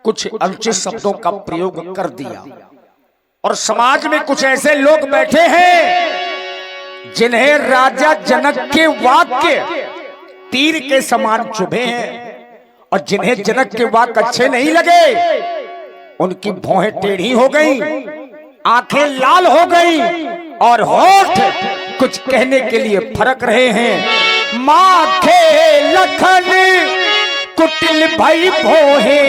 कुछ अनुचित शब्दों का प्रयोग कर दिया और समाज में कुछ ऐसे लोग बैठे हैं जिन्हें राजा जनक के वाक्य तीर के समान चुभे हैं और जिन्हें जनक के वाक्य अच्छे नहीं लगे उनकी भौहें टेढ़ी हो गई, आंखें लाल हो गई और होठ कुछ कहने के लिए फरक रहे हैं। माथे लखन कुटिल भई भोहे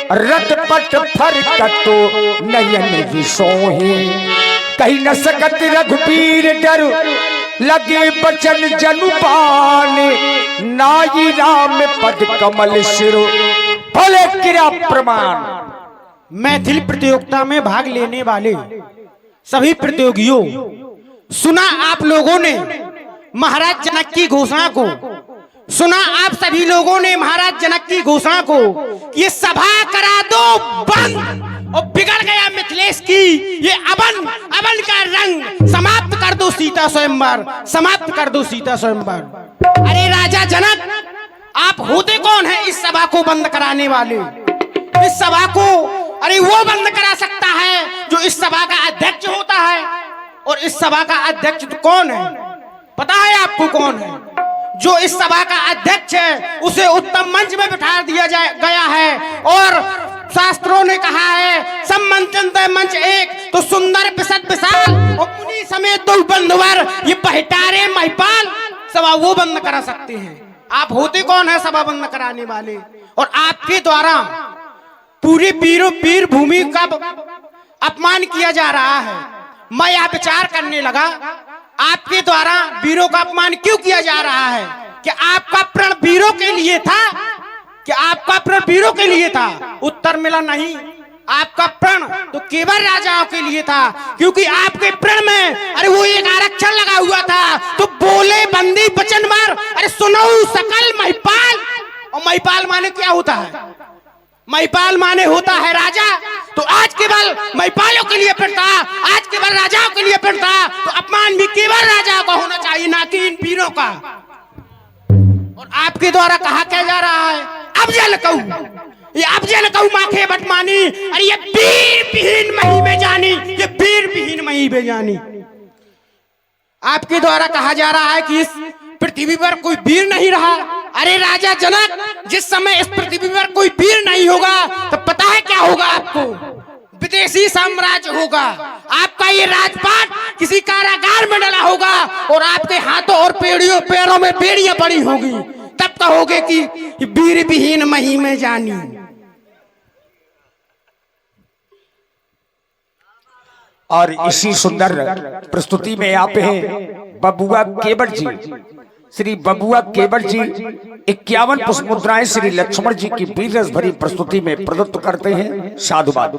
रटपट फरकतो नयन विसोहे। कहीं न सकत रघुबीर डर लगे बचन जनुपान नाई राम पद कमल सिर भले किरा प्रमाण। मैथिली प्रतियोगिता में भाग लेने वाले सभी प्रतियोगियों, सुना आप लोगों ने महाराज जनक की घोषणा को, सुना आप सभी लोगों ने महाराज जनक की घोषणा को, ये सभा करा दो बंद और बिगड़ गया मिथिलेश की ये अवन का रंग, समाप्त कर दो सीता स्वयंवर, समाप्त कर दो सीता स्वयंवर। अरे राजा जनक, आप होते कौन है इस सभा को बंद कराने वाले? इस सभा को अरे वो बंद करा सकता है जो इस सभा का अध्यक्ष होता है। और इस सभा का अध्यक्ष तो कौन है पता है आपको? कौन है? जो इस सभा का अध्यक्ष है उसे उत्तम मंच में बिठा दिया गया है और शास्त्रों ने कहा है सम्मंचन मंच एक तो सुंदर बिसत विशाल और मुनि समेत दो बंधुवर ये बहिटारे महिपाल। सभा वो बंद करा सकते हैं। आप होते कौन है सभा बंद कराने वाले? और आपके द्वारा पूरी वीर भूमि का अपमान किया जा रहा है। मैं यह विचार करने लगा आपके द्वारा वीरों का अपमान क्यों किया जा रहा है? कि आपका प्रण वीरों के लिए था? कि आपका प्रण वीरों के लिए था? उत्तर मिला नहीं। आपका प्रण तो केवल राजाओं के लिए था, क्योंकि आपके प्रण में अरे वो एक आरक्षण लगा हुआ था तो बोले बंदी वचन मार अरे सुनो सकल महिपाल। और महिपाल माने क्या होता है? महिपाल माने होता है राजा। तो आज केवल महिपालों के लिए प्रण था, आज केवल राजाओं के प्रण था, तो अपमान भी केवल राजाओं का होना चाहिए ना कि इन वीरों का। और आपके द्वारा कहा क्या जा रहा है? अब जल कहूं, ये अब जल कहूं माखे बटमानी, अरे ये वीर विहीन मही में जानी, ये वीर विहीन मही में जानी। आपके द्वारा कहा जा रहा है कि इस पृथ्वी पर कोई वीर नहीं रहा। अरे राजा जनक, जिस समय इस पृथ्वी पर कोई वीर नहीं होगा तो पता है क्या होगा? आपको विदेशी साम्राज्य होगा। आपका ये राजपाट किसी कारागार में डला होगा और आपके हाथों और पैरों में बेड़ियां पड़ी होगी। तब कहोगे कि वीर विहीन मही में जानी। और इसी सुंदर प्रस्तुति में आप हैं बबुआ केवट जी, श्री बबुआ केवट जी 51 पुष्प मुद्राएं श्री लक्ष्मण जी की वीर रस भरी प्रस्तुति में प्रदत्त करते हैं। साधुवाद।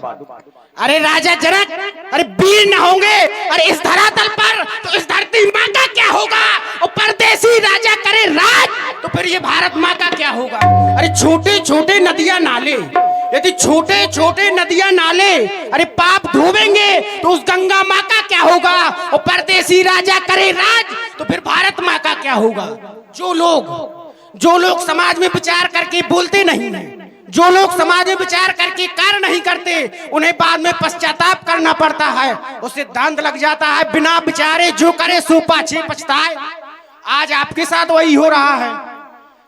अरे राजा जनक, अरे वीर न होंगे अरे इस धरातल पर तो इस धरती माँ का क्या होगा? और परदेसी राजा करे राज तो फिर ये भारत माँ का क्या होगा? अरे छोटे छोटे नदियां नाले, यदि छोटे छोटे नदियां नाले अरे पाप धोवेंगे तो उस गंगा माँ का क्या होगा? और परदेसी राजा करे राज तो फिर भारत माँ का क्या होगा? जो लोग समाज में विचार करके बोलते नहीं है, जो लोग समाज में विचार करके कार्य नहीं करते, उन्हें बाद में पश्चाताप करना पड़ता है, उसे दांत लग जाता है। बिना विचारे जो करे सो पाछे पछताए। आज आपके साथ वही हो रहा है।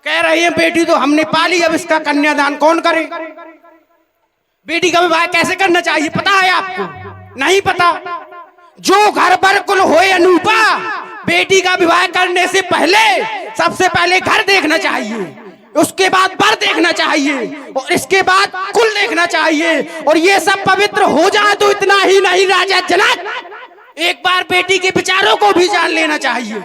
कह रही है बेटी तो हमने पाली, अब इसका कन्यादान कौन करे? बेटी का विवाह कैसे करना चाहिए पता है आपको? नहीं पता। जो घर पर कुल होए अनूपा, बेटी का विवाह करने से पहले सबसे पहले घर देखना चाहिए, उसके बाद वर देखना चाहिए और इसके बाद कुल देखना चाहिए। और ये सब पवित्र हो जाए तो इतना ही नहीं राजा जनक, एक बार बेटी के विचारों को भी जान लेना चाहिए।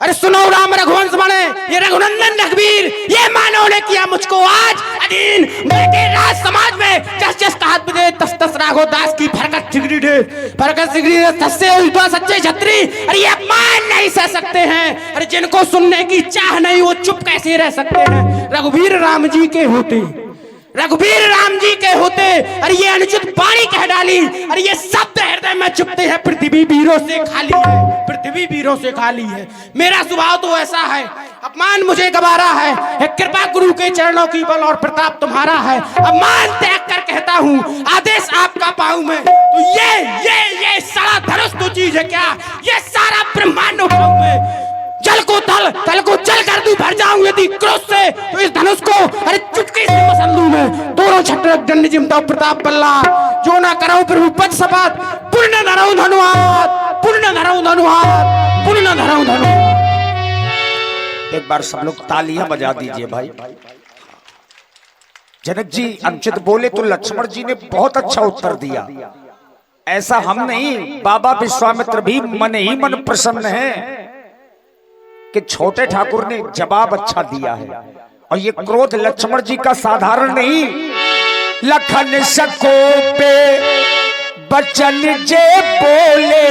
अरे सुनो राम रघुवंश बने, ये रघुनंदन रघुवीर, ये मानव ने किया मुझको आज अधीन। बेटे राज समाज में जस जस कहत दे तस तस राघव दास की फरकत सिगरी दे, फरकत सिगरी दे तस्से उल्टा सच्चे छत्री। अरे ये अपमान नहीं सह सकते हैं। अरे जिनको सुनने की चाह नहीं वो चुप कैसे रह सकते हैं? रघुवीर राम जी के होते, रघुवीर राम जी के होते अरे ये अनुचित वाणी कह डाली। अरे ये शब्द हृदय में चुपते हैं, पृथ्वी वीरों से खाली है। पृथ्वी वीरों से खाली है। मेरा स्वभाव तो ऐसा है, अपमान मुझे गवारा है, कृपा गुरु के चरणों की बल और प्रताप तुम्हारा है। अपमान त्याग कर कहता हूँ, आदेश आपका पाऊं मैं। तो ये सारा धनुष तो चीज है क्या? ये सारा ब्रह्मांड उठाऊं मैं, जल को तल, तल को जल कर दूं, भर जाऊं यदि क्रोध से तो इस धनुष को अरे चुटकी से मसल दूं मैं। दोनों छटक दंड जिमता प्रताप बल्ला, जो ना कराऊं प्रभु पद शपथ, पुण्य धराऊं धनुहात, पुण्य धराऊं धनुहात, पुण्य धराऊं धनुहात। एक बार सब लोग तालियां बजा दीजिए भाई। जनक जी अनुचित बोले तो लक्ष्मण जी ने बहुत अच्छा उत्तर दिया। ऐसा हम नहीं, बाबा विश्वामित्र भी मन ही मन प्रसन्न है कि छोटे ठाकुर ने जवाब अच्छा दिया है। और ये क्रोध लक्ष्मण जी का साधारण नहीं, लखन सको पे बचन जे बोले,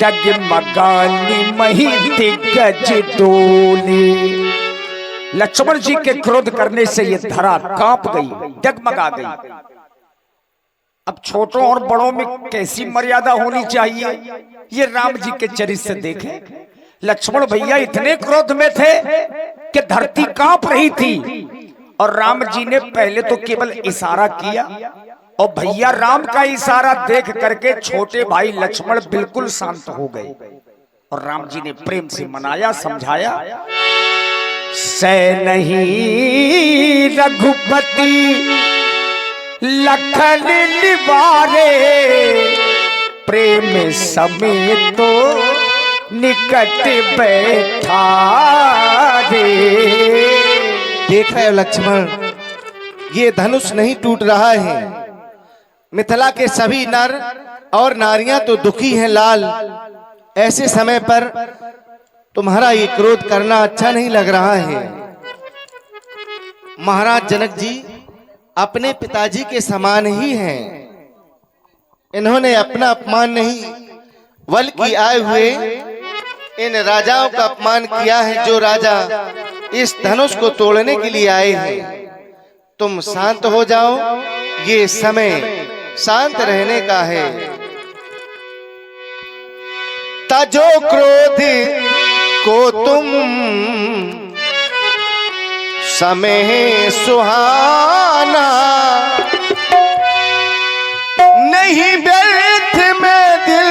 डगमगानी मही दिग्गज डोले। लक्ष्मण जी के क्रोध करने से ये धरा कांप गई, डगमगा गई। अब छोटों और बड़ों में कैसी मर्यादा होनी चाहिए, ये राम जी के चरित्र से देखें। लक्ष्मण भैया इतने क्रोध में थे कि धरती कांप रही थी, और राम जी ने पहले तो केवल इशारा किया, और भैया राम का इशारा देख करके छोटे भाई लक्ष्मण बिल्कुल शांत हो गए। और राम जी ने प्रेम से मनाया, समझाया। सै नहीं रघुपति लखन निवारे, प्रेम समेत तो निकट बैठा रे। देखा है लक्ष्मण, ये धनुष नहीं टूट रहा है। मिथिला के सभी नर और नारियां तो दुखी हैं लाल। ऐसे समय पर तुम्हारा ये क्रोध करना अच्छा नहीं लग रहा है। महाराज जनक जी अपने पिताजी के समान ही हैं। इन्होंने अपना अपमान नहीं बल्कि आए हुए इन राजाओं का अपमान किया है, जो राजा इस धनुष को तोड़ने के लिए आए हैं। तुम शांत हो जाओ, ये समय शांत रहने का है। तजो क्रोध को तुम समय सुहाना, नहीं व्यर्थ में दिल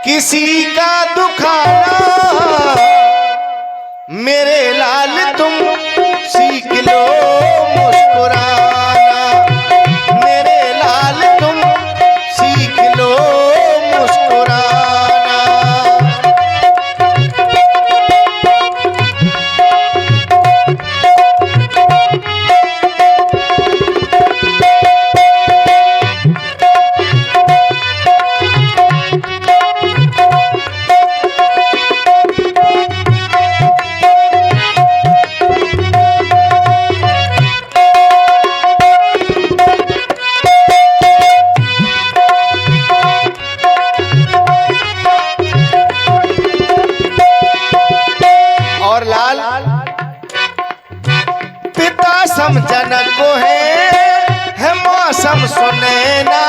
किसी का दुखाना। मेरे लाल तुम सीख लो मुस्कुराना, मेरे लाल तुम सीख लो मुस्कुराना। जनक को है मौसम सुने ना,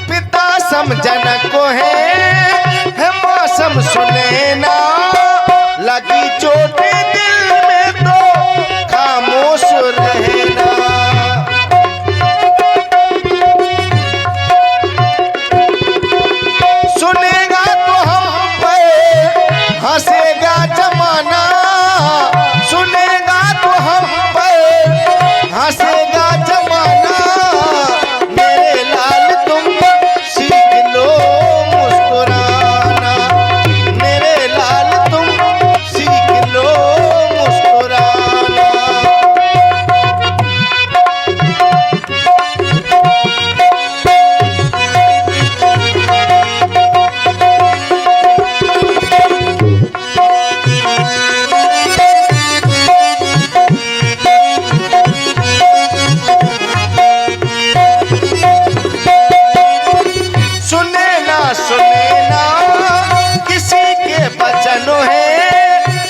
पिता सम जनक को है मौसम सुने ना। लगी चोट दिल में तो खामोश रहना। सुनेगा तो हम पे हंसेगा जमाना, सुनेगा तो हम पे हंसेगा जमाना। मेरे लाल तुम सीख लो मुस्कुराना, मेरे लाल तुम सीख लो मुस्कुराना।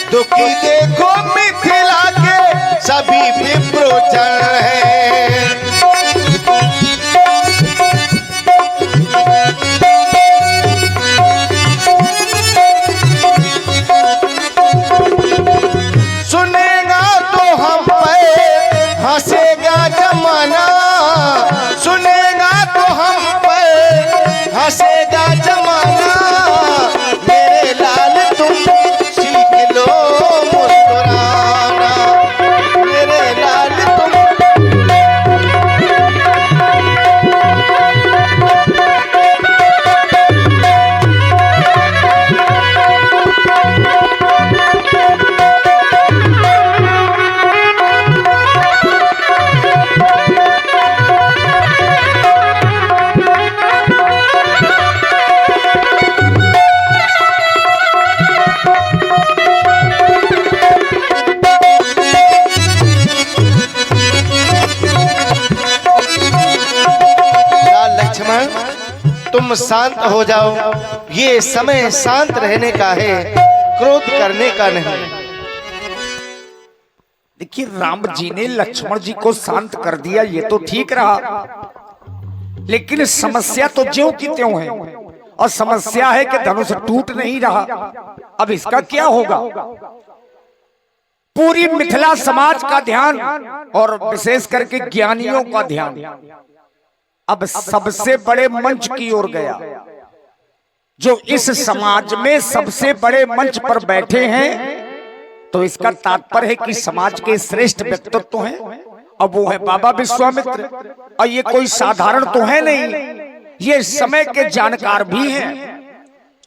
दुखी देखो मिथिला के सभी विप्रोचन है। शांत हो जाओ। ये समय शांत रहने का है, क्रोध करने का नहीं। देखिए, राम जी ने लक्ष्मण जी को शांत कर दिया, ये तो ठीक रहा, लेकिन समस्या तो ज्यों की त्यों है। और समस्या है कि धनुष टूट नहीं रहा। अब इसका क्या होगा? पूरी मिथिला समाज का ध्यान और विशेष करके ज्ञानियों का ध्यान अब सबसे बड़े मंच की ओर गया। जो इस समाज में सबसे बड़े मंच पर बैठे हैं, तो इसका तात्पर्य है कि समाज के श्रेष्ठ व्यक्तित्व हैं। अब वो है बाबा विश्वामित्र, और ये कोई साधारण तो है नहीं, ये समय के जानकार भी हैं।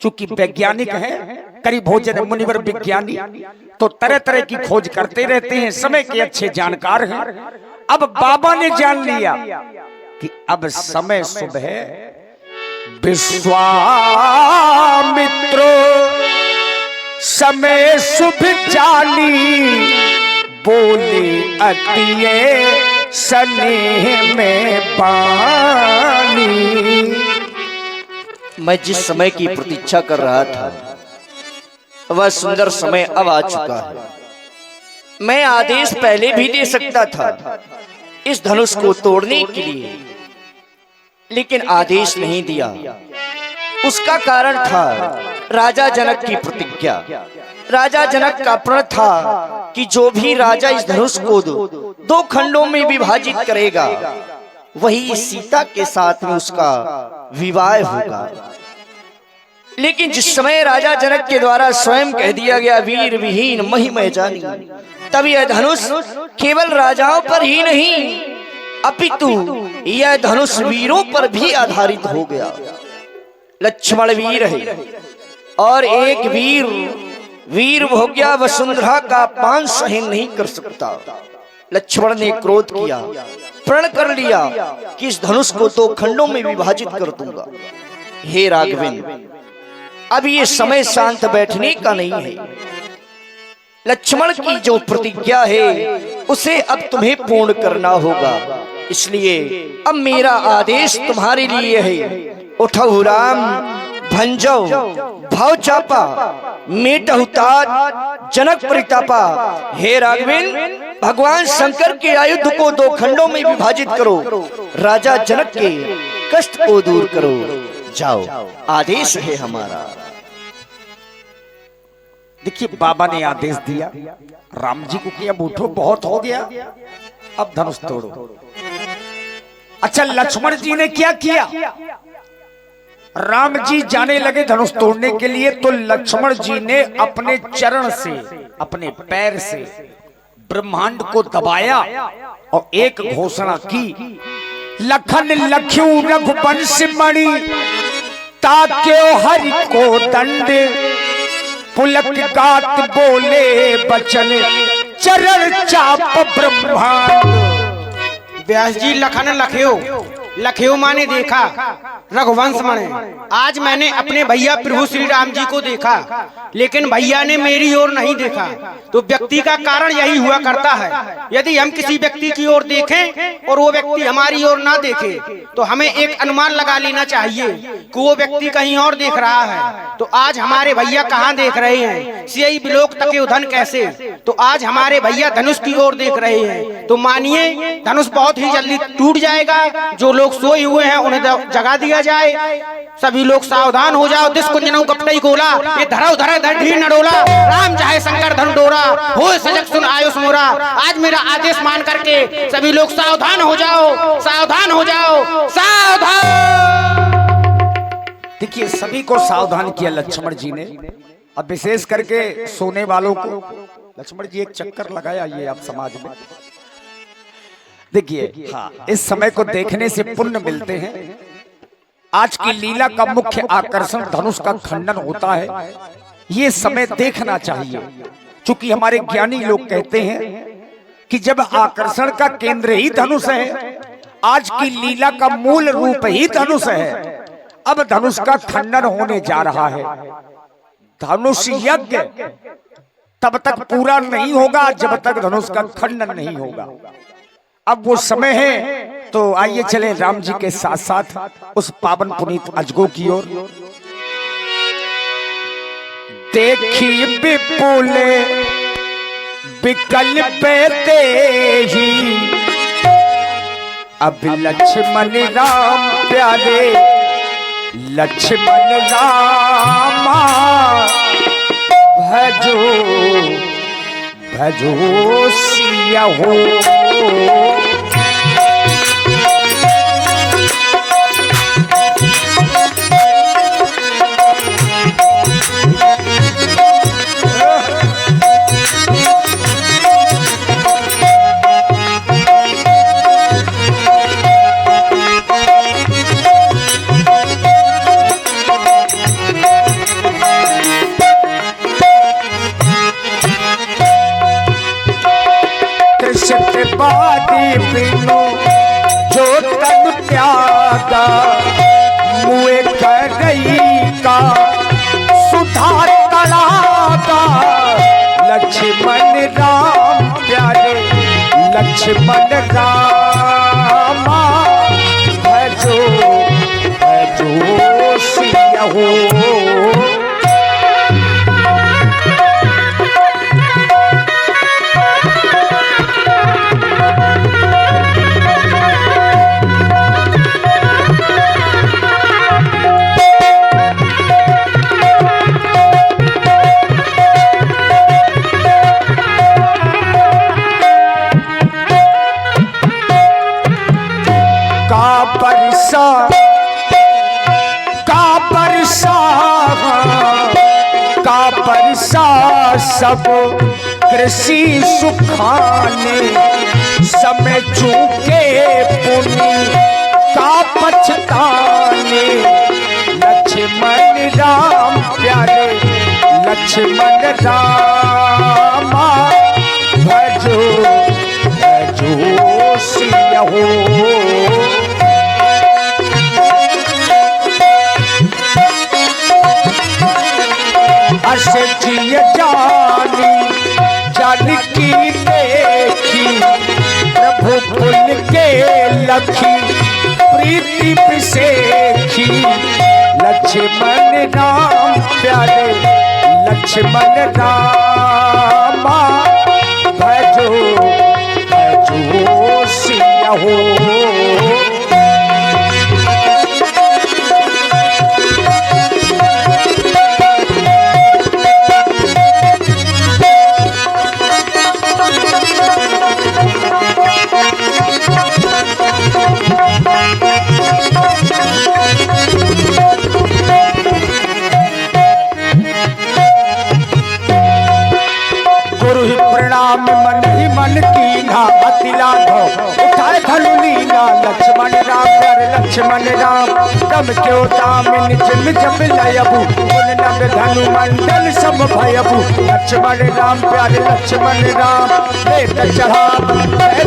चूंकि वैज्ञानिक हैं, करीब भोजन मुनिवर विज्ञानी, तो तरह तरह की खोज करते रहते हैं, समय के अच्छे जानकार हैं। अब बाबा ने जान लिया कि अब समय शुभ है। विश्वामित्रो समय शुभ जानी, बोले अतिये स्नेह में पानी। मैं जिस समय की प्रतीक्षा कर रहा था, वह सुंदर समय अब आ चुका है। मैं आदेश पहले भी दे सकता था इस धनुष को तोड़ने के लिए, लेकिन आदेश नहीं दिया। उसका कारण था राजा जनक की प्रतिज्ञा। राजा जनक का प्रण था कि जो भी राजा इस धनुष को दो खंडों में विभाजित करेगा, वही सीता के साथ में उसका विवाह होगा। लेकिन जिस समय राजा जनक के द्वारा स्वयं कह दिया गया वीर विहीन महिमय जानी, तब यह धनुष केवल राजाओं पर ही नहीं, अपितु यह धनुष वीरों पर भी आधारित हो गया। लक्ष्मण वीर है, और एक वीर हो गया वसुंधरा का अपमान सहन नहीं कर सकता। लक्ष्मण ने क्रोध किया, प्रण कर लिया कि इस धनुष को 2 खंडों में विभाजित कर दूंगा। हे राघवेंद्र, अब ये समय शांत बैठने का नहीं है। लक्ष्मण की जो प्रतिज्ञा है, उसे अब तुम्हें पूर्ण करना होगा। इसलिए अब मेरा आदेश तुम्हारे लिए है। उठो राम, भंजो भाव चापा, मेटहु तात जनक परितापा। हे राघवेंद्र, भगवान शंकर के आयुध को 2 खंडों में विभाजित करो, राजा जनक के कष्ट को दूर करो। जाओ, आदेश है हमारा। देखिए, बाबा ने आदेश दिया, राम जी को किया उठो, बहुत हो गया, अब धनुष तोड़ो। अच्छा, लक्ष्मण जी ने क्या किया? राम जी जाने लगे धनुष तोड़ने के लिए, तो लक्ष्मण जी ने अपने चरण से, अपने पैर से ब्रह्मांड को दबाया और एक घोषणा की, लखन लख्यू रघुवंश मणि, ताक्यो हरि को दंड, पुलक गात बोले बचन, चरण चाप ब्रह्मांड। व्यास जी, लखन लख्यो माने देखा, रघुवंश माने। आज मैंने अपने भैया प्रभु श्री राम जी को देखा, लेकिन भैया ने मेरी ओर नहीं देखा। तो व्यक्ति का कारण यही हुआ करता है, यदि हम किसी व्यक्ति की ओर देखें और वो व्यक्ति हमारी ओर ना देखे, तो हमें एक अनुमान लगा लेना चाहिए कि वो व्यक्ति कहीं और देख रहा है। तो आज हमारे भैया कहाँ देख रहे हैं? सियई बिलोक तके धन कैसे। तो आज हमारे भैया धनुष की ओर देख रहे हैं। तो मानिए, धनुष बहुत ही जल्दी टूट जाएगा। जो लोग सोए हुए हैं उन्हें जगा दिया जाए। सभी लोग सावधान हो जाओ। दिस कुंजनऊ कपटई गोला, ये धरौ धर ढीर नडोला, राम चाहे शंकर धन डोरा, हो सजग सुन आयुष मोरा। आज मेरा आदेश मान करके सभी लोग सावधान हो जाओ, सावधान हो जाओ, सावधान। देखिए, सभी को सावधान किया लक्ष्मण जी ने। अब विशेष करके सोने वालों को लक्ष्मण जी एक चक्कर लगाया, ये आप समाज में देखिए। हाँ, इस समय को देखने से पुण्य मिलते हैं। आज की लीला का मुख्य आकर्षण धनुष का खंडन होता है। ये समय देखना चाहिए, क्योंकि हमारे ज्ञानी लोग कहते हैं कि जब आकर्षण का केंद्र ही धनुष है, आज की लीला का मूल रूप ही धनुष है। अब धनुष का खंडन होने जा रहा है। धनुष यज्ञ तब तक पूरा नहीं होगा जब तक धनुष का खंडन नहीं होगा। अब वो समय है तो आइए चलें राम जी के साथ साथ उस पावन पुनीत अजगो की ओर। देखी विपुल विकल्प ही अब लक्ष्मण राम प्यारे लक्ष्मण रामा भजो भजो सिया हो। बिनु जो तन त्यागा मुए करई का सुधार तड़ागा। लक्ष्मण राम प्यारे लक्ष्मण रामा भजो भजो सिया हो। सब कृषि सुखाने समय चूके पुनि का पछताने। लक्ष्मण राम प्यारे लक्ष्मण रामा भजो भजो सिया हो। जिय जानी जानकी देखी प्रभु पुल के लखी प्रीति बिसेखी। लक्ष्मण राम प्यारे लक्ष्मण रामा भजो भजो सिया हो। मन कीना अति लाघो उठाए धनु लीना। लक्ष्मण राम प्यारे लक्ष्मण राम तम क्यों दामिन जिम जब लयबू पुन नभ धनु मंडल सम भयबू। लक्ष्मण राम प्यारे लक्ष्मण राम वेद चढ़ाव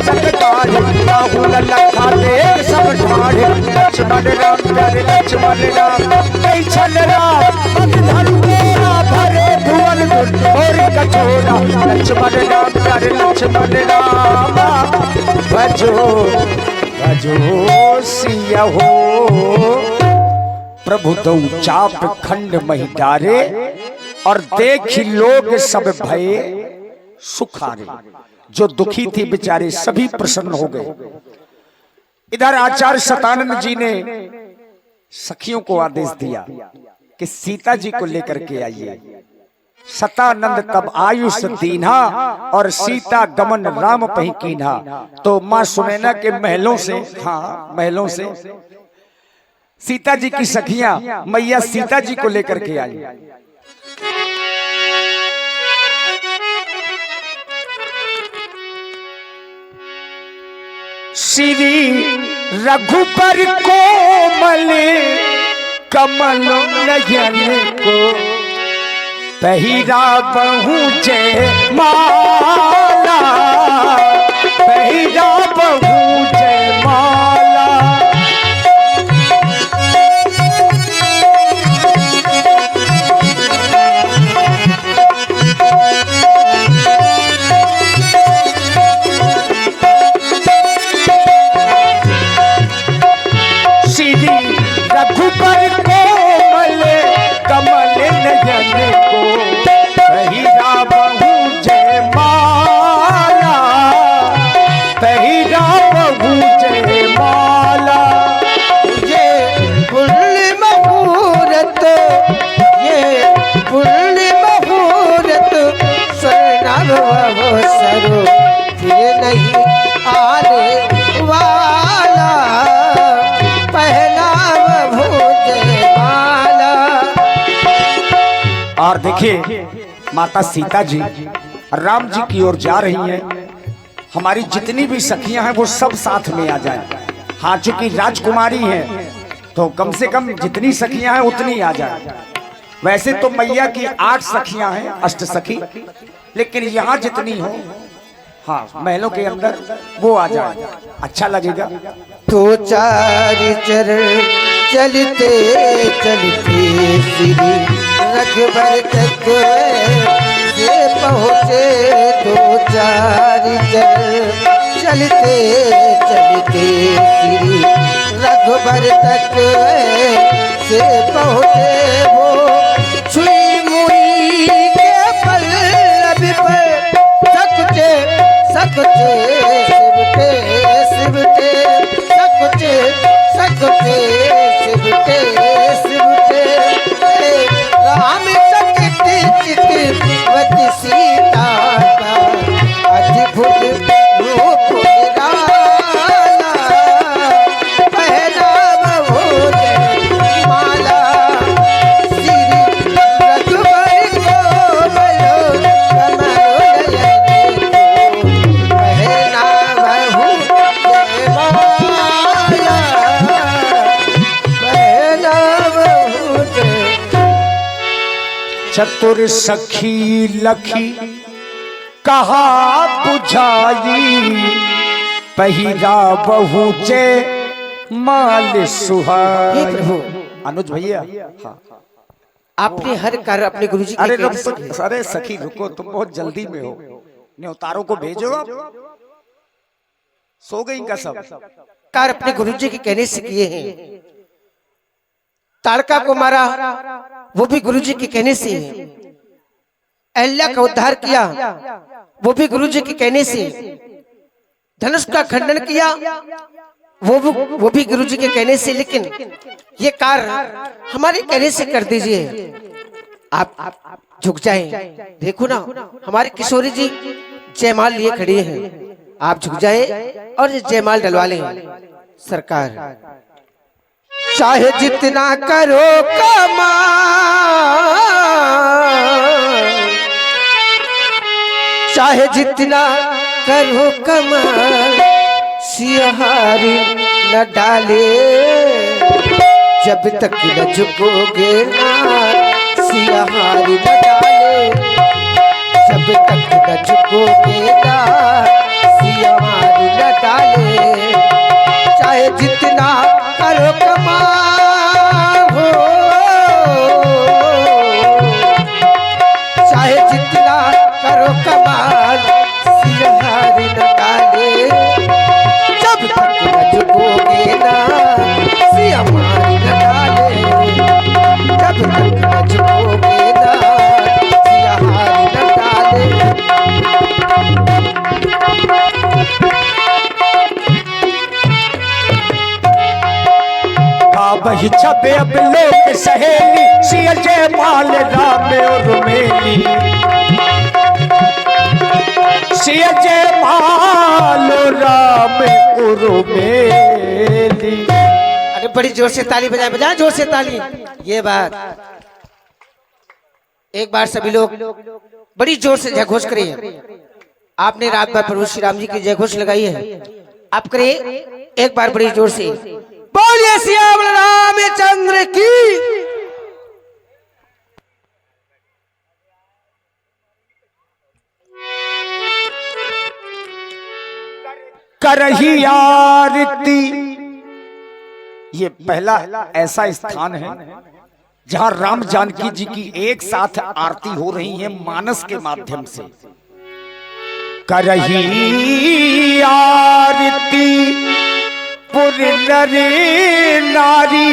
जगदार राहुल लखा देख सब ठाढ़। लक्ष्मण राम प्यारे लक्ष्मण राम कई छल राम धनु भरे भुवन और कठोरा। लक्ष्मण राम प्यारे लक्ष्मण राम भजो भजो सिया हो। प्रभु दो चाप खंड मही डारे और देखी लोग सब भये सुखारे। जो दुखी थी बेचारे सभी प्रसन्न हो गए। इधर आचार्य सतानंद जी ने सखियों को आदेश दिया कि सीता जी को लेकर के आइए। सतानंद तब आयुष दीन्हा और सीता गमन राम पही कीन्हा। तो मां सुनैना के महलों से, हाँ महलों से सीता जी की सखियां मैया सीता जी को लेकर के आई। श्री रघुबर कोमल कमल नयन को पहिरा बहु जय माला। पहिरा बहु जय माला। सरो फिर नहीं आने वाला, पहनाव भुज माला। और देखिए माता सीता जी राम जी की ओर जा रही हैं। हमारी जितनी भी सखियां हैं वो सब साथ में आ जाए। हाँ, चूंकि राजकुमारी हैं तो कम से कम जितनी सखियां हैं उतनी आ जाए। वैसे तो मैया की 8 सखियां हैं, अष्ट सखी, लेकिन यहाँ जितनी हो, हाँ, महलों के अंदर वो आ जाए, अच्छा लगेगा। तो चार चरण चलते चलते श्री रघुबर तक से पहुँचे। दो चार चरण चलते चलते श्री रघुबर तक से पहुँचे। वो छुई मुई के पल्लव पर सकचे सकचे सिमटे सिमटे सकचे सकचे सिमटे सिमटे। राम चकित चितवत सीता का अद्भुत रूप निराला, पहनाव भुज माला। श्री रघुबर को बलो कमल नयन को, पहनाव भुज माला, पहनाव भुज। चतुर सखी लखी कहा बुझाई, पहिरा बहु चे माल सुहाई। हे प्रभु, अनुज भैया, हाँ। आपने हर कार्य अपने गुरु जी अरे के रुक, कहने से किया। अरे सखी रुको, तुम बहुत जल्दी में हो। न्योतारों को भेजो अब। सो गई का सब। कार्य अपने गुरु जी के कहने से किए हैं। ताड़का को मारा, वो भी गुरु जी के कहने से। अहल्या का उद्धार किया, वो भी गुरु जी के कहने से। धनुष का खंडन किया, वो भी गुरु जी के कहने से। लेकिन ये कार्य हमारे कहने से कर दीजिए। आप झुक जाएं। देखो ना, हमारे किशोरी जी जयमाल लिए खड़ी हैं। आप झुक जाएं और जयमाल डलवा लें। सरकार, चाहे जितना करो कमाल, चाहे जितना करो कमाल, सियाहारी न डाले जब तक न झुकोगे ना। सियाहारी न डाले जब तक न झुकोगे ना। सियाहारी न डाले, चाहे जितना करो कमाल हो, चाहे जितना करो कमाल, सियाहारी न डाले जब तक न झुकोगे ना। सियाहारी न डाले जब तक न झुकोगे ना। सियाहारी न डाले। वही छपे अब लोक सहेली, सिया जय माल राम और मेली। सिया जय माल राम और मेली। अरे बड़ी जोर से ताली बजाए, बजाए जोर से ताली। ये बात एक बार सभी लोग बड़ी जोर से जय घोष करिए। आपने रात भर प्रभु श्री राम जी की जय घोष लगाई है, आप करिए एक बार बड़ी जोर से। बोलिए सियावर रामचंद्र की। करही आरती। ये पहला ऐसा स्थान है जहां राम जानकी जी की एक साथ आरती हो रही है मानस के माध्यम से। करही आरती पुर नर नारी